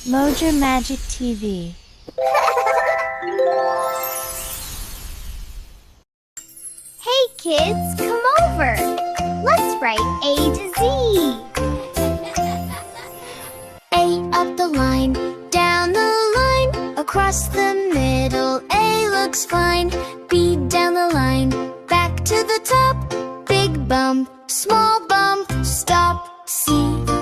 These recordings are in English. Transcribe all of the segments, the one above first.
Moja Magic TV. Hey kids, come over. Let's write A to Z. A up the line, down the line, across the middle, A looks fine. B down the line, back to the top, big bump, small bump, stop. C,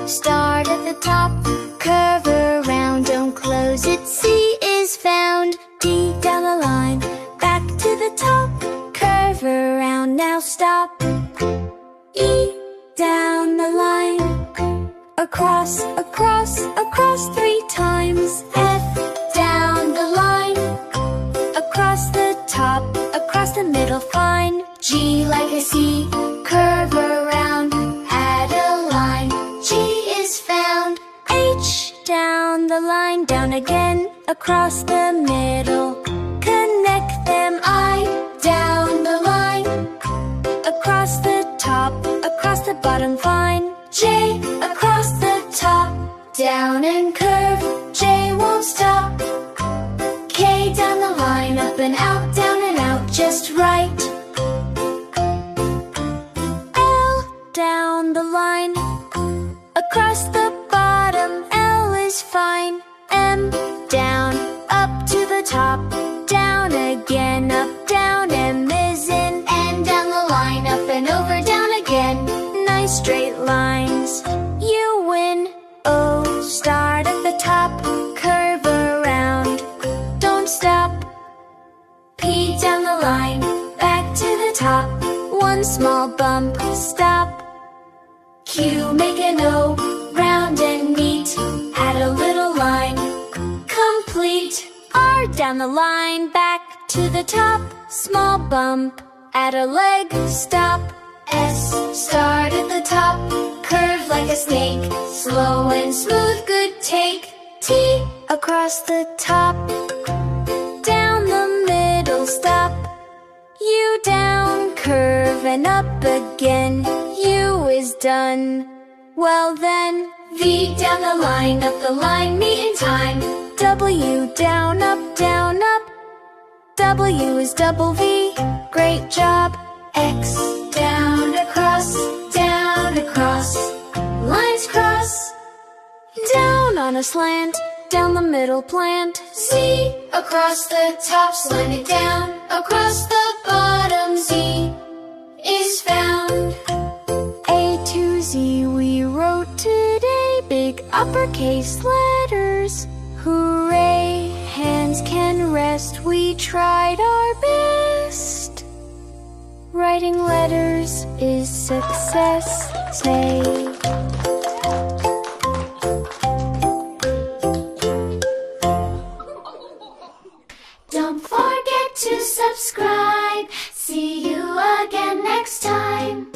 start at the top, curve around, don't close it, C is found. D down the line, back to the top, curve around, now stop. E down the line, across, across, across 3 times. F down the line, across the top, across the middle, fine. G like a C, curve around, add a line, G is found. H down the line, down again, across the middle, connect them. I down the line, across the top, across the bottom, fine. J across the top, down and curve, J won't stop. K down the line, up and out, down and out, just right. L down the line, across the bottom, L is fine. M down, up to the top, down again, up, down, M is in. N down the line, up and over, down again, nice straight lines, you win. O start at the top, curve around, don't stop. P down the line, back to the top, one small bump, stop. Q make an O, round and neat, add a little line, complete. R down the line, back to the top, small bump, add a leg, stop. S start at the top, curve like a snake, slow and smooth, good take. T across the top, down the middle, stop. U down, curve and up again, U is done. Well then, V down the line, up the line, meet in time. W down, up, down, up, W is double V, great job. X down, across, lines cross. Down on a slant, down the middle plant. Z across the top, slant it down, across the bottom, Z is found. A to Z we wrote today, big uppercase letters. Hooray, hands can rest, we tried our best. Writing letters is success, say. Don't forget to subscribe.